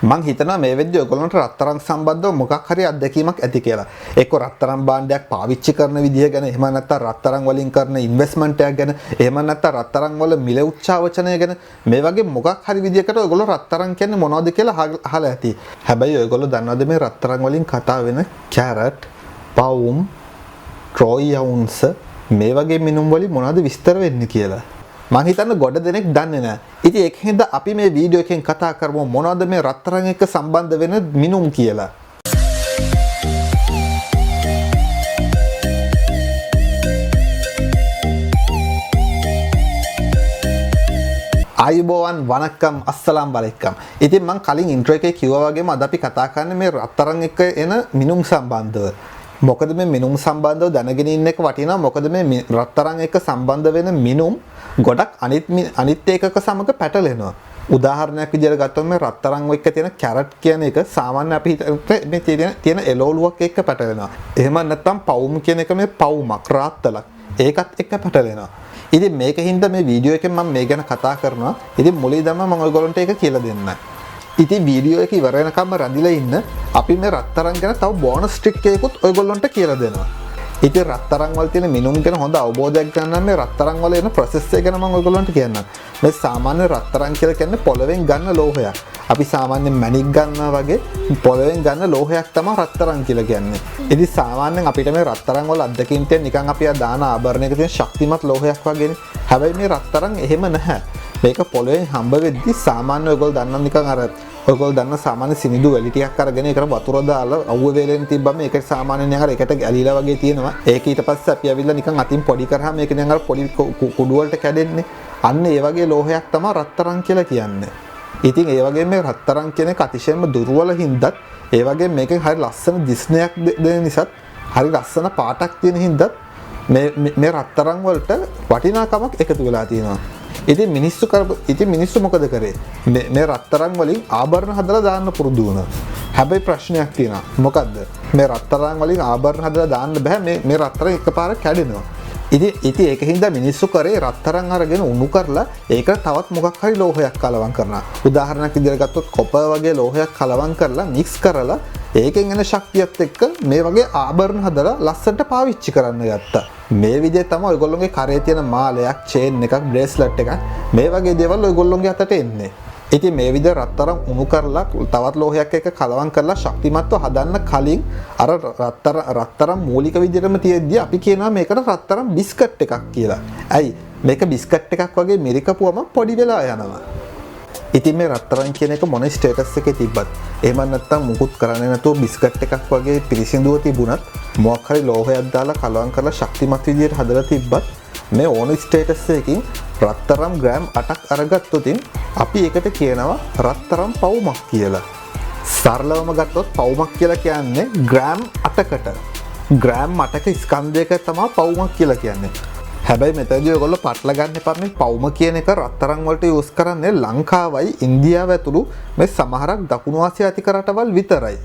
මං හිතනවා මේ වෙද්දී ඔයගොල්ලන්ට රත්තරන් සම්බන්ධව මොකක් හරි අත්දැකීමක් ඇති කියලා. එක්ක රත්තරන් භාණ්ඩයක් පාවිච්චි කරන විදිය ගැන, එහෙම නැත්නම් රත්තරන් වලින් කරන ඉන්වෙස්ට්මන්ට් එකක් ගැන, එහෙම නැත්නම් රත්තරන් වල මිල උච්චාවචනය ගැන මේ වගේ මොකක් හරි විදියකට ඔයගොල්ලෝ රත්තරන් කියන්නේ මොනවද කියලා අහලා ඇති. හැබැයි ඔයගොල්ලෝ දන්නවද මේ රත්තරන් වලින් කතා වෙන කැරට්, පවුම්, ට්‍රොයි අවුන්ස් මේ වගේ මිනුම් වලින් මොනවද විස්තර වෙන්නේ කියලා? මං හිතන්නේ ගොඩ දෙනෙක් දන්නේ නැහැ. ඉතින් ඒක හින්දා අපි මේ වීඩියෝ එකෙන් කතා කරමු මොනවද මේ රත්තරන් එක්ක සම්බන්ධ වෙන මිනුම් කියලා. ආයුබෝවන් වණක්කම් අස්සලාම් වලයිකම්. ඉතින් මං කලින් ඉන්ට්‍රෝ එකේ කිව්වා වගේම අද අපි කතා කරන්නේ මේ රත්තරන් එක්ක එන මිනුම් සම්බන්ධව. මොකද මේ මිනුම් සම්බන්ධව දැනගෙන ඉන්න එක වටිනවා. මොකද මේ රත්තරන් එක්ක සම්බන්ධ වෙන මිනුම් ගොඩක් අනිත් එකක සමග පැටලෙනවා. උදාහරණයක් විදිහට ගත්තොත් මේ රත්තරන් එක්ක තියෙන කැරට් කියන එක සාමාන්‍ය අපි මේ තියෙන එළවලුවක් එක්ක පැටලෙනවා. එහෙම නැත්නම් පවුම් කියන එක මේ පවුමක් රාත්තලක් ඒකත් එක්ක පැටලෙනවා. ඉතින් මේකින්ද මේ වීඩියෝ එකෙන් මම මේ ගැන කතා කරනවා. ඉතින් මුලින්දම මම ඔයගොල්ලන්ට ඒක කියලා දෙන්නම්. ඉතින් වීඩියෝ එක ඉවර වෙනකම්ම රැඳිලා ඉන්න. අපි මේ රත්තරන් ගැන තව බෝනස් ට්‍රික් එකකුත් ඔයගොල්ලන්ට කියලා දෙනවා. ඉතින් රත්තරන් වල තියෙන මිනුම් ගැන හොඳ අවබෝධයක් ගන්න මේ රත්තරන් වල එන ප්‍රොසෙස් එක ගැන මම ඔයගොල්ලන්ට කියන්නම්. මේ සාමාන්‍ය රත්තරන් කියලා කියන්නේ පොළවෙන් ගන්න ලෝහයක්. අපි සාමාන්‍යයෙන් මැණික් ගන්නවා වගේ පොළවෙන් ගන්න ලෝහයක් තමයි රත්තරන් කියලා කියන්නේ. ඉතින් සාමාන්‍යයෙන් අපිට මේ රත්තරන් වල අත්දැකීම් තියෙන නිකන් අපි දාන ආභරණයක තියෙන ශක්තිමත් ලෝහයක් වගේනේ. හැබැයි මේ රත්තරන් එහෙම නැහැ. මේක පොළවෙන් හම්බ වෙද්දි සාමාන්‍ය ඔයගොල්ලෝ දන්නා නිකන් අර ඔයගොල්ලෝ දන්න සාමාන්‍ය සිනිඳු වැලි ටිකක් අරගෙන ඒකට වතුර දාලා අවුව වේලෙන් තිබ්බම ඒක සාමාන්‍යයෙන් අර එකට ගැලීලා වගේ තියෙනවා. ඒක ඊට පස්සේ අපි ඇවිල්ලා නිකන් අතින් පොඩි කරාම මේක නිකන් අර පොඩි කුඩු වලට කැඩෙන්නේ. අන්න ඒ වගේ ලෝහයක් තමයි රත්තරන් කියලා කියන්නේ. ඉතින් ඒ වගේ මේ රත්තරන් කියන එක අතිශයම දුර්වල හින්දාත් ඒ වගේ මේකෙන් හරි ලස්සන දිස්නයක් දෙන නිසාත් හරි ලස්සන පාටක් තියෙන හින්දාත් මේ රත්තරන් වලට වටිනාකමක් එකතු වෙලා තියෙනවා. ඉතින් මිනිස්සු මොකද කරේ? මේ රත්තරන් වලින් ආභරණ හදලා දාන්න පුරුදු වුණා. හැබැයි ප්‍රශ්නයක් තියෙනවා. මොකද්ද? මේ රත්තරන් වලින් ආභරණ හදලා දාන්න බෑ. මේ රත්තරන් එකපාර කැඩෙනවා. ඉතින් ඒකින්ද මිනිස්සු කරේ රත්තරන් අරගෙන උණු කරලා ඒකට තවත් මොකක් හරි ලෝහයක් කලවම් කරනවා. උදාහරණයක් විදිහට ගත්තොත් කොපර් වගේ ලෝහයක් කලවම් කරලා මික්ස් කරලා ඒකෙන් එන ශක්තියත් එක්ක මේ වගේ ආභරණ හදලා ලස්සනට පාවිච්චි කරන්න ගත්තා. මේ විදිහ තමයි ඔයගොල්ලෝගේ කරේ තියෙන මාලයක්, චේන් එකක්, බ්‍රේස්ලට් එකක් මේ වගේ දේවල් ඔයගොල්ලෝගේ අතට එන්නේ. ඉතින් මේ විදිහ රත්තරන් උණු කරලා තවත් ලෝහයක් එක්ක කලවම් කරලා ශක්තිමත්ව හදන්න කලින් අර රත්තරන් මූලික විදිහටම තියෙද්දි අපි කියනවා මේකට රත්තරන් බිස්කට් එකක් කියලා. ඇයි? මේක බිස්කට් එකක් වගේ මිරිකපුවම පොඩි වෙලා යනවා. ඉතින් මේ රත්තරන් කියන එක මොන ස්ටේටස් එකේ තිබ්බත් එහෙම නැත්නම් මුකුත් කරන්නේ නැතුව බිස්කට් එකක් වගේ පිරිසිදුව තිබුණත් මොකක් හරි ලෝහයක් දාලා කලවම් කරලා ශක්තිමත් විදිහට හදලා තිබ්බත් මේ ඕන ස්ටේටස් එකකින් රත්තරන් ග්‍රෑම් 8ක් අරගත්තොත් අපි ඒකට කියනවා රත්තරන් පවුමක් කියලා. සරලවම ගත්තොත් පවුමක් කියලා කියන්නේ ග්‍රෑම් 8කට. ග්‍රෑම් 8ක ස්කන්ධයක තමයි පවුමක් කියලා කියන්නේ. හැබැයි මෙතනදී ඔයගොල්ලෝ පටල ගන්න එපා. මේ පවුම කියන එක රත්තරන් වලට යූස් කරන්නේ ලංකාවයි ඉන්දියාව ඇතුළු මේ සමහරක් දකුණු ආසියාතික රටවල් විතරයි.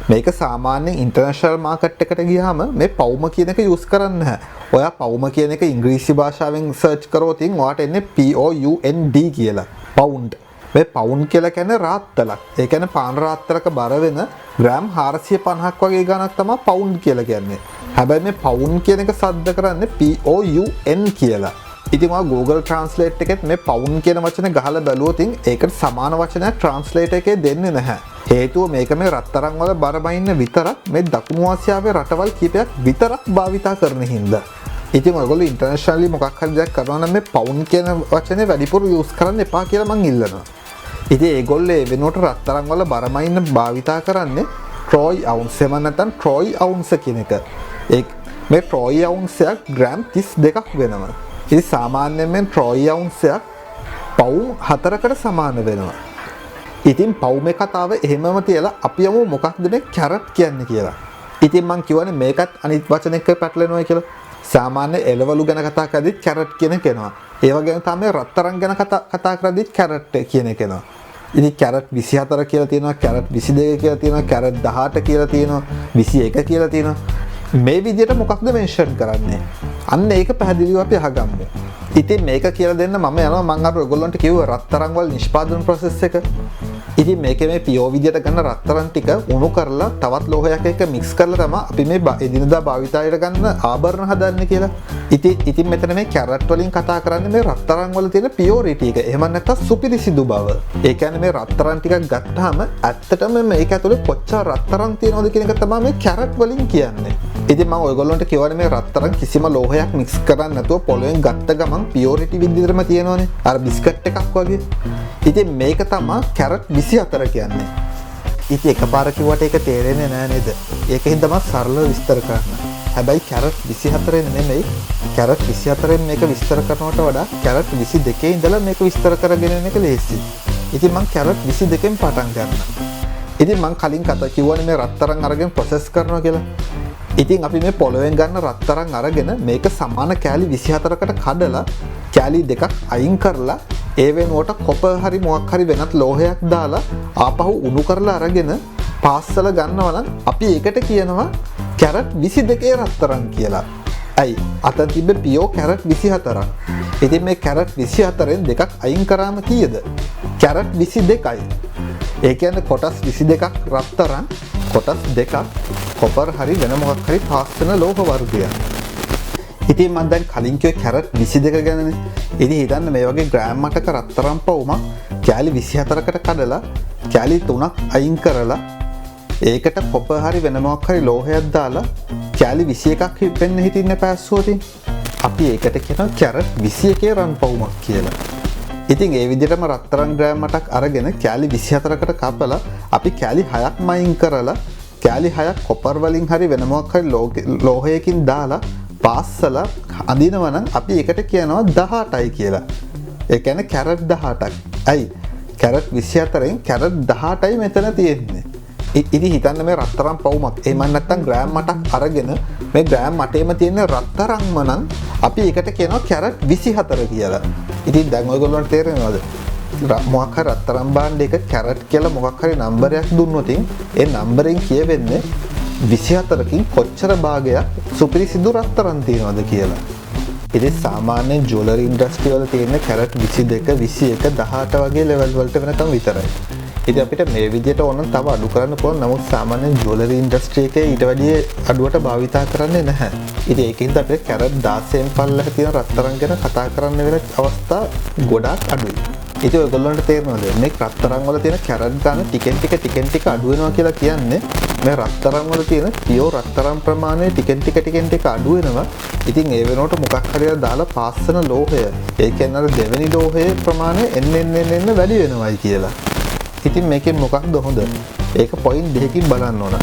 මේක සාමාන්‍යයෙන් ඉන්ටර්නැෂනල් මාකට් එකට ගියාම මේ පවුම කියන එක යූස් කරන්නේ නැහැ. ඔයා පවුම කියන එක ඉංග්‍රීසි භාෂාවෙන් සර්ච් කරොත් ඔයාට එන්නේ POUND කියලා. පවුන්ඩ්. මේ පවුන්ඩ් කියලා කියන්නේ රාත්තලක්. ඒ කියන්නේ පාන් රාත්තලක බර වෙන ග්‍රෑම් 450ක් වගේ ගණක් තමයි පවුන්ඩ් කියලා කියන්නේ. හැබැයි මේ පවුන්ඩ් කියන එක සද්ද කරන්නේ POUN කියලා. ඉතින් ඔයා Google Translate එකෙත් මේ පවුන්ඩ් කියන වචනේ ගහලා බැලුවොත් ඒකට සමාන වචනයක් Translate එකේ දෙන්නේ නැහැ. හේතුව මේක මේ රත්තරන් වල බර බයින්න විතරක් මේ දකුණු ආසියාවේ රටවල් කීපයක් විතරක් භාවිතා කරන හින්දා. ඉතින් ඔයගොල්ලෝ ඉන්ටර්නැෂනලි මොකක් හරි දෙයක් කරනවා නම් මේ පවුන්ඩ් කියන වචනේ වැඩිපුර යූස් කරන්න එපා කියලා මං ඉල්ලනවා. ඉතින් ඒගොල්ලෝ ඒ වෙනුවට රත්තරන් වල බර බයින්න භාවිතා කරන්නේ ට්‍රොයි අවුන්ස් එහෙම නැත්නම් ට්‍රොයි අවුන්ස් කියන එක. මේ ට්‍රොයි අවුන්සයක් ග්‍රෑම් 32ක් වෙනවා. ඉතින් සාමාන්‍යයෙන් මේ ට්‍රොයි අවුන්සයක් පවුම් 4කට සමාන වෙනවා. ඉතින් පවුමේ කතාව එහෙමම තියලා අපි යමු මොකක්ද මේ කැරට් කියන්නේ කියලා. ඉතින් මං කියවනේ මේකත් අනිත් වචන එක්ක පැටලෙනවා කියලා. සාමාන්‍ය එළවලු ගැන කතා කරද්දිත් කැරට් කියන එක එනවා. ඒ වගේම තමයි රත්තරන් ගැන කතා කරද්දිත් කැරට් කියන එක එනවා. ඉතින් කැරට් 24 කියලා තියෙනවා, කැරට් 22 කියලා තියෙනවා, කැරට් 18 කියලා තියෙනවා, 21 කියලා තියෙනවා. මේ විදිහට මොකක්ද මෙන්ෂන් කරන්නේ? අන්න ඒක පැහැදිලිව අපි අහගමු. ඉතින් මේක කියලා දෙන්න මම යනවා මම අර ඔයගොල්ලන්ට කිව්ව රත්තරන් වල නිෂ්පාදන ප්‍රොසෙස් එක. ඉතින් මේකේ මේ පියෝ විදියට ගන්න රත්තරන් ටික උණු කරලා තවත් ලෝහයක් එක්ක මික්ස් කරලා තමයි අපි මේ එදිනදා භාවිතයට ගන්න ආභරණ හදන්නේ කියලා. ඉතින් මෙතන මේ කැරට් වලින් කතා කරන්නේ මේ රත්තරන් වල තියෙන පියෝරිටි එක. එහෙම නැත්නම් සුපිරිසිදු බව. ඒ කියන්නේ මේ රත්තරන් ටිකක් ගත්තාම ඇත්තටම මේක ඇතුලේ කොච්චර රත්තරන් තියෙනවද කියන එක තමයි මේ කැරට් වලින් කියන්නේ. ඉතින් මම ඔයගොල්ලන්ට කියවනේ මේ රත්තරන් කිසිම ලෝහයක් මික්ස් කරන්නේ නැතුව පොළොවෙන් ගත්ත ගමන් පියෝරිටි විදිහටම තියෙනවනේ. අර බිස්කට් එකක් වගේ. ඉතින් මේක තමයි කැරට් 24 කියන්නේ. ඉතින් එකපාර කිව්වට ඒක තේරෙන්නේ නෑ නේද? ඒකෙන් තමයි සරලව විස්තර කරන්න. හැබැයි කැරට් 24 නෙමෙයි. කැරට් 24න් මේක විස්තර කරනවට වඩා කැරට් 22 ඉඳලා මේක විස්තර කරගෙන යන එක ලේසියි. ඉතින් මම කැරට් 22න් පටන් ගන්නවා. ඉතින් මම කලින් කතා කිව්වනේ මේ රත්තරන් අරගෙන ප්‍රොසෙස් කරනවා කියලා. ඉතින් අපි මේ පොළොවෙන් ගන්න රත්තරන් අරගෙන මේක සමාන කෑලි 24කට කඩලා කෑලි දෙකක් අයින් කරලා ඒ වෙනුවට කොපර් හරි මොකක් හරි වෙනත් ලෝහයක් දාලා ආපහු උණු කරලා අරගෙන පාස්සල ගන්නවා නම් අපි ඒකට කියනවා කැරට් 22 රත්තරන් කියලා. ඇයි? අතන තිබ්බ පියෝ කැරට් 24ක්. ඉතින් මේ කැරට් 24න් දෙකක් අයින් කරාම කීයද? කැරට් 22යි. ඒ කියන්නේ කොටස් 22ක් රත්තරන්, කොටස් දෙකක් කොපර් හරි වෙන මොකක් හරි පාස්සන ලෝහ වර්ගයක්. ඉතින් මම දැන් කලින් කිව්වේ කැරට් 22 ගැනනේ. ඉතින් හිතන්න මේ වගේ ග්‍රෑම් 8ක රත්තරන් පවුමක් කෑලි 24කට කඩලා කෑලි 3ක් අයින් කරලා ඒකට කොපර් හරි වෙන මොකක් හරි ලෝහයක් දාලා කෑලි 21ක් වෙන්න හිටින්න පැස්සුවොතින් අපි ඒකට කියනවා කැරට් 21 රන් පවුමක් කියලා. ඉතින් ඒ විදිහටම රත්තරන් ග්‍රෑම් 8ක් අරගෙන කෑලි 24කට කපලා අපි කෑලි 6ක්ම අයින් කරලා කෑලි 6ක් කොපර් වලින් හරි වෙන මොකක් හරි ලෝහයකින් දාලා පාස්සලා අඳිනවා නම් අපි ඒකට කියනවා 18යි කියලා. ඒ කියන්නේ කැරට් 18ක්. ඇයි? කැරට් 24න් කැරට් 18යි මෙතන තියෙන්නේ. ඉතින් හිතන්න මේ රත්තරන් පවුමක්. එහෙම නැත්නම් ග්‍රෑම් 8ක් අරගෙන මේ ග්‍රෑම් 8ෙම තියෙන රත්තරන්ම නම් අපි ඒකට කියනවා කැරට් 24 කියලා. ඉතින් දැන් ඔයගොල්ලන්ට තේරෙනවද? මොකක් හරි රත්තරන් භාණ්ඩයක කැරට් කියලා මොකක් හරි නම්බරයක් දුන්නොත් ඒ නම්බරෙන් කියවෙන්නේ 24කින් කොච්චර භාගයක් සුපිරිසිදු රත්තරන් තියෙනවද කියලා. ඉතින් සාමාන්‍යයෙන් ජුවලරි ඉන්ඩස්ට්‍රි වල තියෙන කැරට් 22, 21, 18 වගේ ලෙවල් වලට වෙනකම් විතරයි. ඉතින් අපිට මේ විදිහට ඕන තව අඩු කරන්න පුළුවන්. නමුත් සාමාන්‍යයෙන් ජුවලරි ඉන්ඩස්ට්‍රි එකේ ඊට වැඩිය අඩුවට භාවිතා කරන්නේ නැහැ. ඉතින් ඒකින්ද අපිට කැරට් 16න් පල්ලෙහ තියෙන රත්තරන් ගැන කතා කරන්න වෙන අවස්ථා ගොඩාක් අඩුයි. ඉතින් ඔයගොල්ලන්ට තේරෙනවද මේ රත්තරන් වල තියෙන කැරට් ගන්න ටිකෙන් ටික අඩු වෙනවා කියලා කියන්නේ මේ රත්තරන් වල තියෙන පියෝ රත්තරන් ප්‍රමාණය ටිකෙන් ටික අඩු වෙනවා. ඉතින් ඒ වෙනකොට මොකක් හරි දාලා පාස්සන ලෝහය, ඒ කියන්නේ අර දෙවෙනි ලෝහයේ ප්‍රමාණය එන්න වැඩි වෙනවයි කියලා. ඉතින් මේකෙන් මොකක්ද හොඳ? ඒක පොයින්ට් දෙකකින් බලන්න ඕන.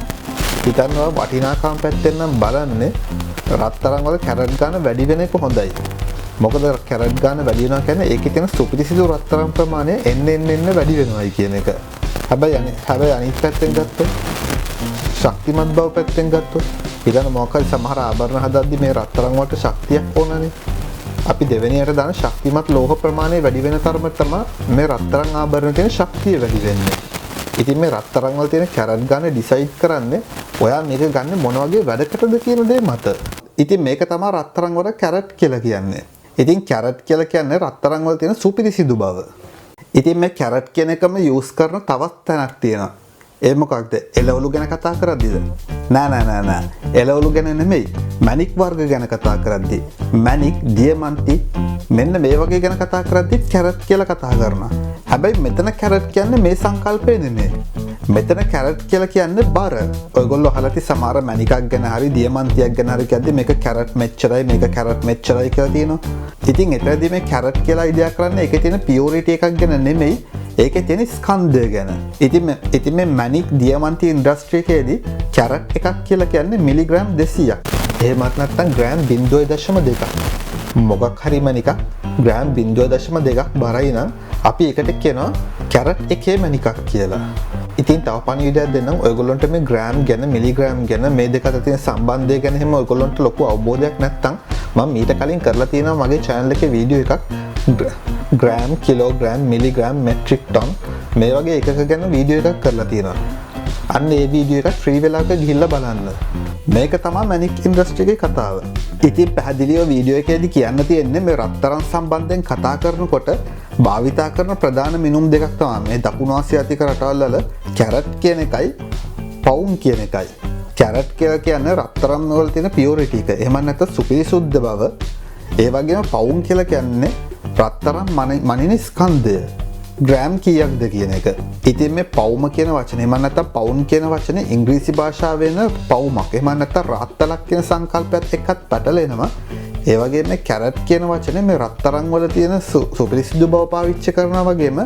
හිතන්නවා වටිනාකම් පැත්තෙන් නම් බලන්නේ රත්තරන් වල කැරට් ගන්න වැඩි වෙන එක හොඳයි. මොකද කැරට් ගන්න වැඩි වෙනවා කියන්නේ ඒකේ තියෙන සුපිරිසිදු රත්තරන් ප්‍රමාණය එන්න වැඩි වෙනවයි කියන එක. හැබැයි අනිත් පැත්තෙන් ගත්තොත් ශක්තිමත් බව පැත්තෙන් ගත්තොත් ඊළඟ මොකක් හරි සමහර ආභරණ හදද්දි මේ රත්තරන් වලට ශක්තියක් ඕනනේ. අපි දෙවෙනියට දාන ශක්තිමත් ලෝහ ප්‍රමාණය වැඩි වෙන තරමට තමයි මේ රත්තරන් ආභරණ තියෙන ශක්තිය වැඩි වෙන්නේ. ඉතින් මේ රත්තරන් වල තියෙන කැරට් ගන්න ඩිසයිඩ් කරන්නේ ඔයා මේක ගන්න මොන වගේ වැඩකටද කියන දේ මත. ඉතින් මේක තමයි රත්තරන් වල කැරට් කියලා කියන්නේ. ඉතින් කැරට් කියලා කියන්නේ රත්තරන් වල තියෙන සුපිරිසිදු බව. ඉතින් මේ කැරට් කියන එකම යූස් කරන තවත් තැනක් තියෙනවා. ඒ මොකක්ද? එළවලු ගැන කතා කරද්දිද? නෑ. එළවලු ගැන නෙමෙයි. මැණික් වර්ග ගැන කතා කරද්දි. මැණික්, දියමන්ති මෙන්න මේ වගේ ගැන කතා කරද්දි කැරට් කියලා කතා කරනවා. හැබැයි මෙතන කැරට් කියන්නේ මේ සංකල්පය නෙමෙයි. මෙතන කැරට් කියලා කියන්නේ බර. ඔයගොල්ලෝ අහලා තියෙ සමහර මැණිකක් ගැන හරි දියමන්තියක් ගැන හරි කියද්දි මේක කැරට් මෙච්චරයි, මේක කැරට් මෙච්චරයි කියලා තියෙනවා. ඉතින් එතනදී මේ කැරට් කියලා අයිඩියා කරන්නේ ඒකේ තියෙන පියොරිටි එකක් ගැන නෙමෙයි. ඒකේ තියෙන ස්කන්ධය ගැන. ඉතින් මේ මැණික් දියමන්ති ඉන්ඩස්ට්‍රි එකේදී කැරට් එකක් කියලා කියන්නේ මිලිග්‍රෑම් 200ක්. එහෙමත් නැත්නම් ග්‍රෑම් 0.2ක්. මොකක් හරි මැණිකක් ග්‍රෑම් 0.2ක් බරයි නම් අපි ඒකට කියනවා කැරට් එකේ මැණිකක් කියලා. ඉතින් තව පණිවිඩයක් දෙන්නම් ඔයගොල්ලන්ට මේ ග්‍රෑම් ගැන මිලිග්‍රෑම් ගැන මේ දෙක අතර තියෙන සම්බන්ධය ගැන එහෙම ඔයගොල්ලන්ට ලොකු අවබෝධයක් නැත්නම් මම ඊට කලින් කරලා තියෙනවා මගේ channel එකේ වීඩියෝ එකක් gram, kilogram, milligram, metric ton මේ වගේ එකක ගැන වීඩියෝ එකක් කරලා තියෙනවා. අන්න ඒ වීඩියෝ එක ෆ්‍රී වෙලාවක ගිහිල්ලා බලන්න. මේක තමයි මැණික් ඉන්ඩස්ට්‍රි එකේ කතාව. ඉතින් පැහැදිලිව වීඩියෝ එකේදී කියන්න තියෙන්නේ මේ රත්තරන් සම්බන්ධයෙන් කතා කරනකොට භාවිතා කරන ප්‍රධාන මිනුම් දෙකක් තමයි මේ දකුණු ආසියාතික රටවල් වල කැරට් කියන එකයි පවුම් කියන එකයි. කැරට් කියලා කියන්නේ රත්තරන් වල තියෙන පියුරිටි එක. එහෙම නැත්නම් සුපිරිසුද්ධ බව. ඒ වගේම පවුම් කියලා කියන්නේ රත්තරන් මනින ස්කන්ධය. ග්‍රෑම් කීයක්ද කියන එක. ඉතින් මේ පවුම කියන වචනේ එහෙම නැත්නම් පවුම් කියන වචනේ ඉංග්‍රීසි භාෂාවෙන් පවුමක්. එහෙම නැත්නම් රාත්තලක් කියන සංකල්පයත් එක්කත් පැටලෙනවා. ඒ වගේම මේ කැරට් කියන වචනේ මේ රත්තරන් වල තියෙන සුපිරිසිදු බව පාවිච්චි කරනවා වගේම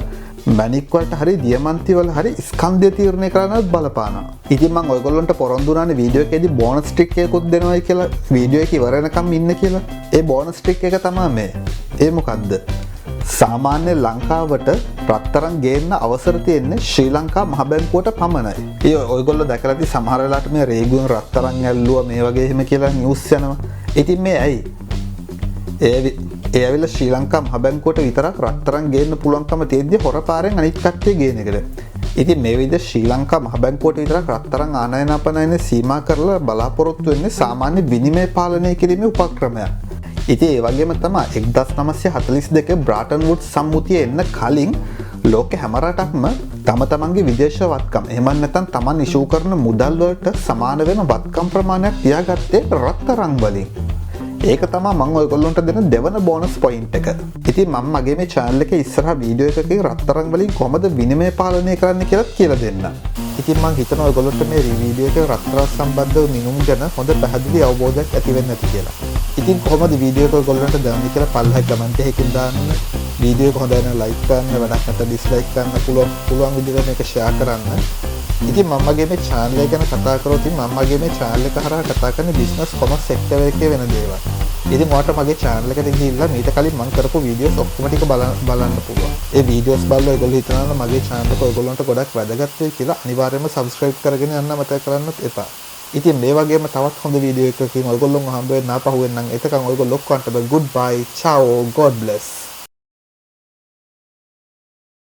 මැණික් වලට හරි දියමන්ති වල හරි ස්කන්ධය තීරණය කරන්නත් බලපානවා. ඉතින් මම ඔයගොල්ලන්ට පොරොන්දු වුණානේ වීඩියෝ එකේදී බෝනස් ට්‍රික් එකකුත් දෙනවයි කියලා වීඩියෝ එක ඉවර වෙනකම් ඉන්න කියලා. ඒ බෝනස් ට්‍රික් එක තමයි මේ. ඒ මොකද්ද? සාමාන්‍ය ලංකාවට රත්තරන් ගේන්න අවසර තියෙන්නේ ශ්‍රී ලංකා මහ බැංකුවට පමණයි. ඒ ඔයගොල්ලෝ දැකලා ඇති සමහර වෙලාවට මේ රේගුවෙන් රත්තරන් ඇල්ලුවා මේ වගේ එහෙම කියලා නිවුස් යනවා. ඉතින් මේ ඇයි? ඒ ඇවිල්ලා ශ්‍රී ලංකා මහ බැංකුවට විතරක් රත්තරන් ගේන්න පුළුවන්කම තියෙද්දි හොරපාරෙන් අනිත් කට්ටිය ගේන එකට. ඉතින් මේ විදිහට ශ්‍රී ලංකා මහ බැංකුවට විතරක් රත්තරන් ආනයන අපනයන සීමා කරලා බලාපොරොත්තු වෙන්නේ සාමාන්‍ය විනිමය පාලනය කිරීමේ උපක්‍රමයක්. ඉතින් ඒ වගේම තමයි 1942 බ්‍රාටන් වුඩ්ස් සම්මුතිය එන්න කලින් ලෝකෙ හැම රටක්ම තම තමන්ගේ විදේශ වත්කම් එහෙම නැත්නම් තමන් ඉෂුව කරන මුදල් වලට සමාන වෙන වත්කම් ප්‍රමාණයක් තියාගත්තේ රත්තරන් වලින්. ඒක තමයි මම ඔයගොල්ලන්ට දෙන දෙවන බෝනස් පොයින්ට් එක. ඉතින් මම මගේ මේ channel එකේ ඉස්සරහා වීඩියෝ එකකේ රත්තරන් වලින් කොහොමද විනිමය පාලනය කරන්න කියලා දෙන්න. ඉතින් මම හිතනවා ඔයගොල්ලන්ට මේ වීඩියෝ එකේ රත්තරන් සම්බන්ධව මිනුම් ගැන හොඳ පැහැදිලි අවබෝධයක් ඇති වෙන්න ඇති කියලා. ඉතින් කොහොමද වීඩියෝ එක ඔයගොල්ලන්ට දැනුනේ කියලා පල්ලෙහා කමෙන්ට් එකකින් දාන්න. වීඩියෝ එක හොඳයි නම් ලයික් කරන්න, වැඩක් නැත්නම් ඩිස්ලයික් කරන්න පුළුවන් විදිහට මේක ෂෙයා කරන්න. ඉතින් මම මගේ මේ channel එක ගැන කතා කරොත් මම මගේ මේ channel එක හරහා කතා කරන්නේ business commerce sector එකේ වෙන දේවල්. ඉතින් ඔයාලට මගේ channel එකට ගිහිල්ලා මීට කලින් මම කරපු වීඩියෝස් ඔක්කොම ටික බලන්න පුළුවන්. ඒ වීඩියෝස් බලලා ඔයගොල්ලෝ හිතනවා නම් මගේ channel එක ඔයගොල්ලන්ට ගොඩක් වැදගත් වෙයි කියලා අනිවාර්යයෙන්ම subscribe කරගෙන යන්න මතක කරන්නත් එපා. ඉතින් මේ වගේම තවත් හොඳ වීඩියෝ එකකින් ඔයගොල්ලෝ හම්බ වෙන්න ආපහු එන්නම්. එතකන් ඔයගොල්ලෝ ඔක්කොන්ට goodbye, ciao, god bless.